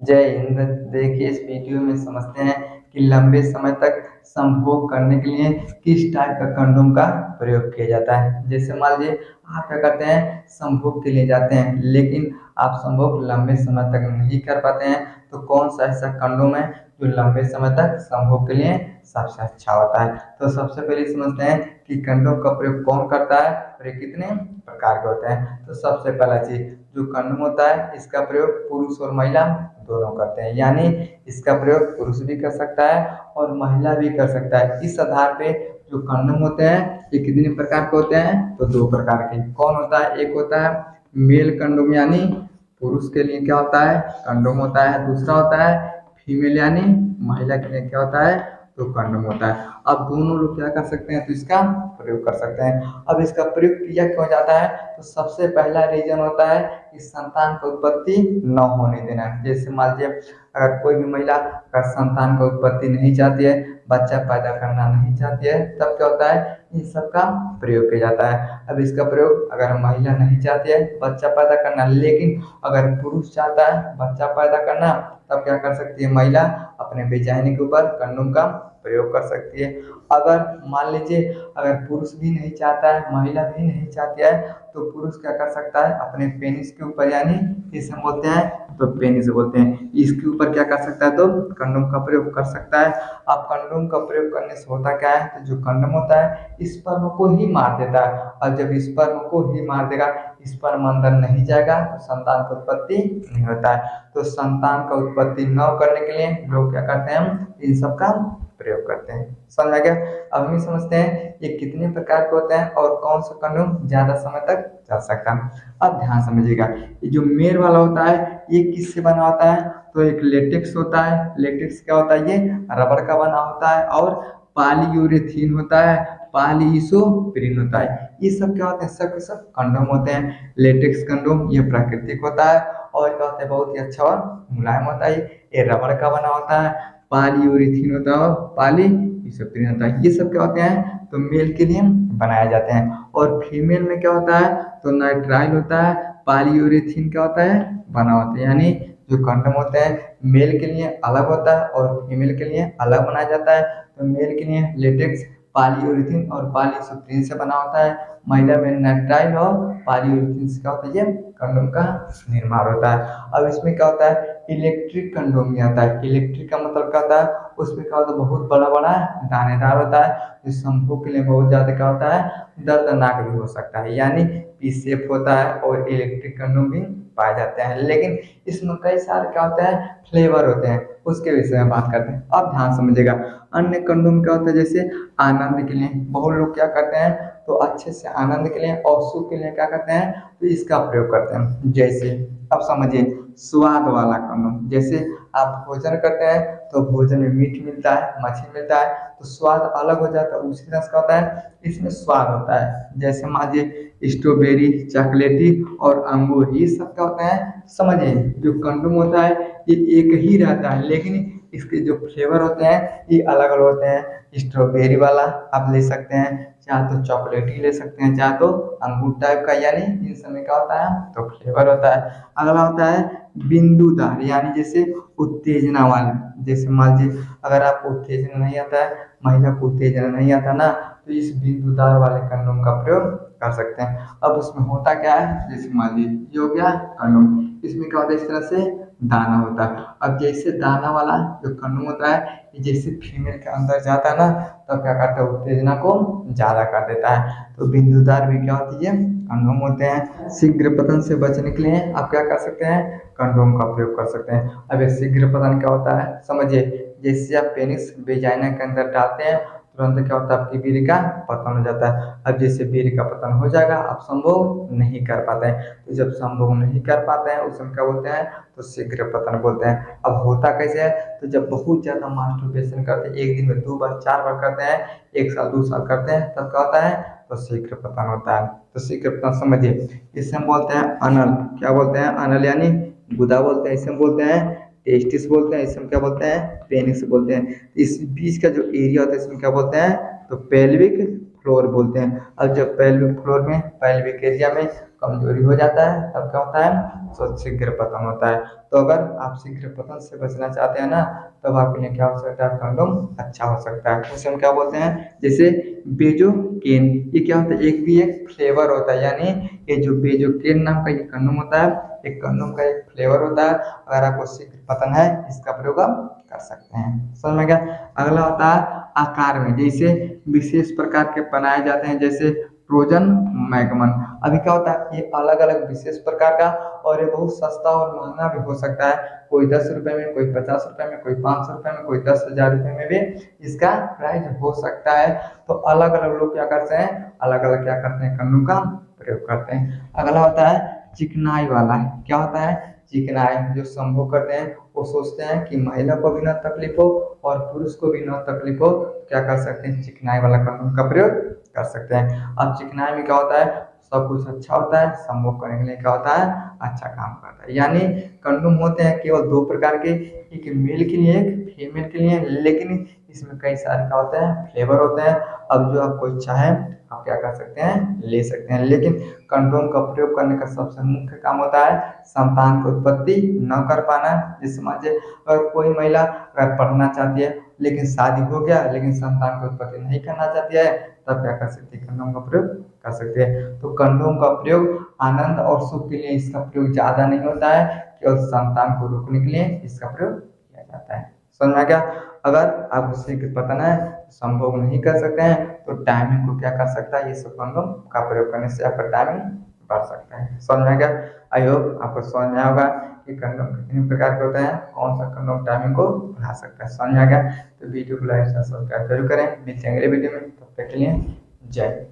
जय हिंद। देखिए, इस वीडियो में समझते हैं कि लंबे समय तक संभोग करने के लिए किस टाइप का कंडोम का प्रयोग किया जाता है। जैसे मान लीजिए आप क्या करते हैं, संभोग के लिए जाते हैं लेकिन आप संभोग लंबे समय तक नहीं कर पाते हैं, तो कौन सा ऐसा कंडोम है जो लंबे समय तक संभोग के लिए सबसे अच्छा होता है। तो सबसे पहले समझते हैं कि कंडोम का प्रयोग कौन करता है और ये कितने प्रकार के होते हैं। तो सबसे पहला चीज, जो कंडोम होता है इसका प्रयोग पुरुष और महिला दोनों करते हैं, यानी इसका प्रयोग पुरुष भी कर सकता है और महिला भी कर सकता है। इस आधार पे जो कंडोम होते हैं ये कितने प्रकार के होते हैं, तो दो प्रकार के। कौन होता है, एक होता है मेल कंडोम यानी पुरुष के लिए क्या होता है कंडोम होता है, दूसरा होता है फीमेल यानी महिला के लिए क्या होता है, तो कंडोम होता है। अब दोनों लोग क्या कर सकते हैं, तो इसका प्रयोग कर सकते हैं। अब इसका प्रयोग किया क्यों जाता है, तो सबसे पहला रीजन होता है कि संतान का उत्पत्ति न होने देना। जैसे मान लीजिए अगर कोई भी महिला अगर संतान का उत्पत्ति नहीं चाहती है, बच्चा पैदा करना नहीं चाहती है, तब क्या होता है, इन सब का प्रयोग किया जाता है। अब इसका प्रयोग अगर महिला नहीं चाहती है बच्चा पैदा करना, लेकिन अगर पुरुष चाहता है बच्चा पैदा करना, तब क्या कर सकती है महिला, अपने बेजाने के ऊपर कंडोम का प्रयोग कर सकती है। अगर मान लीजिए अगर पुरुष भी नहीं चाहता है, महिला भी नहीं चाहती है, तो पुरुष क्या कर सकता है, अपने पेनिस के ऊपर यानी इसे हम बोलते हैं तो पेनिस बोलते हैं, इसके ऊपर क्या कर सकता है, तो कंडोम का प्रयोग कर सकता है। अब कंडोम का प्रयोग करने से होता क्या है, तो जो कंडोम होता है स्पर्म को ही मार देता है, और जब स्पर्म को ही मार देगा, स्पर्म अंदर नहीं जाएगा, तो संतान की उत्पत्ति नहीं होता है। तो संतान का उत्पत्ति न करने के लिए लोग क्या करते हैं, हम इन सब का प्रयोग करते हैं। समझ आ गया। अब हम समझते हैं ये कितने प्रकार के होते हैं और कौन सा कंडोम ज्यादा समय तक चल सकता है। अब ध्यान समझिएगा, ये जो मेल वाला होता है ये किससे बना होता है, तो एक लेटेक्स होता है। लेटेक्स क्या होता है, ये रबर का बना होता है, और पॉलीयूरेथीन होता है, पॉलीइसोप्रीन होता है। ये सब क्या होते हैं, सब के सब कंडोम होते हैं। लेटेक्स कंडोम ये प्राकृतिक होता है और क्या होता है, बहुत ही अच्छा और मुलायम होता है। ये रबर का बना होता है, पॉलीयूरेथीन होता है और पॉलीइसोप्रीन होता है। ये सब क्या होते हैं, तो मेल के लिए बनाए जाते हैं। और फीमेल में क्या होता है, तो नाइट्राइल होता है, पॉलीयूरेथीन क्या होता है, बना होता है। यानी जो कंडोम होते हैं मेल के लिए अलग होता है और फीमेल के लिए अलग बनाया जाता है। तो मेल के लिए लेटेक्स पॉलीयूरेथीन और पॉलीइसोप्रीन से बना होता है, महिला में नाइट्राइल और पॉलीयूरेथीन से क्या होता है, ये कंडोम का निर्माण होता है। अब इसमें क्या होता है, इलेक्ट्रिक कंडोम भी आता है। इलेक्ट्रिक का मतलब क्या होता है, उसमें क्या होता है, बहुत बड़ा बड़ा दानेदार होता है, जो संभोग के लिए बहुत ज्यादा क्या होता है, दर्दनाक भी हो सकता है, यानी पी सेफ होता है। और इलेक्ट्रिक कंडोम भी पाए जाते हैं, लेकिन इसमें कई सारे क्या होते हैं, फ्लेवर होते हैं, उसके विषय में बात करते हैं। अब ध्यान समझिएगा, अन्य कंडोम क्या होता है, जैसे आनंद के लिए बहुत लोग क्या करते हैं, तो अच्छे से आनंद के लिए और सुख के लिए क्या करते हैं, तो इसका प्रयोग करते हैं। जैसे अब समझिए स्वाद वाला कंडोम, जैसे आप भोजन करते हैं तो भोजन में मीठ मिलता है, मछली मिलता है, तो स्वाद अलग हो जाता है। उसी तरह से क्या होता है, इसमें स्वाद होता है। जैसे मान लीजिए स्ट्रॉबेरी, चॉकलेटी और अंगूर, ये सब क्या होता है, समझिए जो कंडोम होता है ये एक ही रहता है, लेकिन इसके जो फ्लेवर होते हैं ये अलग अलग होते हैं। स्ट्रॉबेरी वाला आप ले सकते हैं, चाहे तो चॉकलेटी ले सकते हैं, चाहे तो अंगूर टाइप का, यानी इन समय क्या होता है, तो फ्लेवर होता है। अगला होता है बिंदुदार, यानी जैसे उत्तेजना वाला। जैसे मान लीजिए अगर आपको उत्तेजना नहीं आता है, महिला को उत्तेजना नहीं आता ना, तो इस बिंदुदार वाले कंडोम का प्रयोग कर सकते हैं। अब उसमें होता क्या है, जैसे मान लीजिए ये हो गया कंडोम, इसमें क्या होता है, इस तरह से दाना होता है। अब जैसे दाना वाला जो कंडोम होता है ये जैसे फीमेल के अंदर जाता है ना, तब क्या करता है, उत्तेजना को ज्यादा कर देता है। तो बिंदुदार भी क्या होती है, कंडोम होते हैं। शीघ्र पतन से बचने के लिए आप क्या कर सकते हैं, कंडोम का प्रयोग कर सकते हैं। अब ये शीघ्र पतन क्या होता है, समझिए जैसे आप पेनिस वेजाइना के अंदर डालते हैं, तुरंत क्या होता है, आपकी बीड़ी का पतन हो जाता है। अब जैसे बीड़ी का पतन हो जाएगा, आप संभोग नहीं कर पाते हैं। तो जब संभोग नहीं कर पाते हैं उस समय क्या बोलते हैं, तो शीघ्र पतन बोलते हैं। अब होता कैसे है, तो जब बहुत ज्यादा मास्टरबेशन करते हैं, एक दिन में 2 बार 4 बार करते हैं, 1 साल 2 साल करते हैं, तब क्या होता है, तो शीघ्र पतन होता है। तो शीघ्र पतन समझिए, इसे हम बोलते हैं अनल। क्या बोलते हैं, अनल यानी गुदा बोलते हैं, इसे हम बोलते हैं टेस्टिस बोलते हैं, इसे हम क्या बोलते हैं, पेनिस बोलते हैं। इस बीच का जो एरिया होता है इसमें क्या बोलते हैं, तो पेल्विक फ्लोर बोलते हैं। अब जब पेल्विक फ्लोर में पेल्विक एरिया में कमजोरी हो जाता है तब क्या होता है, तो शीघ्र पतन होता है। तो अगर आप शीघ्र पतन से बचना चाहते हैं ना, तब आपके लिए क्या हो सकता है, कंडोम अच्छा हो सकता है। उसे हम क्या बोलते हैं, जैसे बेजोकेन, ये क्या होता है, एक भी एक फ्लेवर होता है, यानी ये जो बेजोकेन नाम का ये कंडोम होता है, एक कंडोम का एक फ्लेवर होता है। अगर आपको शीघ्र पतन है, इसका प्रयोग आप कर सकते हैं। समझ में गया। अगला होता है आकार में, जैसे विशेष प्रकार के बनाए जाते हैं, जैसे ट्रोजन मैगमन। अभी क्या होता है, ये अलग अलग विशेष प्रकार का, और ये बहुत सस्ता और महंगा भी हो सकता है। कोई 10 रुपए में, कोई 50 रुपए में, कोई 500 रुपए में, कोई 10,000 रुपए में भी इसका प्राइस हो सकता है। तो अलग अलग लोग क्या करते हैं, अलग अलग क्या करते हैं, कंडोम का प्रयोग करते हैं। अगला होता है चिकनाई वाला। क्या होता है, चिकनाई, जो संभोग करते हैं वो सोचते हैं कि महिला को भी ना तकलीफ हो और पुरुष को भी ना तकलीफ हो, क्या कर सकते हैं, चिकनाई वाला कंडोम का प्रयोग कर सकते हैं। अब चिकनाई में क्या होता है, सब कुछ अच्छा होता है, संभोग करने के लिए क्या होता है, अच्छा काम करता है। यानी कंडोम होते हैं केवल दो प्रकार के, एक मेल के लिए, एक फीमेल के लिए, लेकिन इसमें कई सारे क्या होते हैं, फ्लेवर होते हैं। अब जो आपको इच्छा है आप क्या कर सकते हैं, ले सकते हैं। लेकिन कंडोम का प्रयोग करने का सबसे मुख्य काम होता है संतान की उत्पत्ति न कर पाना। जैसे मान लीजिए अगर कोई महिला अगर पढ़ना चाहती है, लेकिन शादी हो गया, लेकिन संतान की उत्पत्ति नहीं करना चाहती है, तब क्या कर सकती है, कंडोम का प्रयोग कर सकते हैं। तो कंडोम का प्रयोग आनंद और सुख के लिए इसका प्रयोग ज्यादा नहीं होता है, केवल संतान को रोकने के लिए इसका प्रयोग किया जाता है। समझ में क्या। अगर आप उससे पतन है, संभोग नहीं कर सकते हैं, तो टाइमिंग को क्या कर सकता है, ये सब कंडोम का प्रयोग करने से आपका टाइमिंग बढ़ सकता है। समझ में क्या। आई होप आपको समझ में आया होगा कि कंडोम कितने प्रकार के होते हैं, कौन सा कंडोम टाइमिंग को बढ़ा सकता है। समझ में आ गया। तो वीडियो को लाइक सब्सक्राइब जरूर करें, मिलते हैं अगले वीडियो में, तब तक के लिए जय।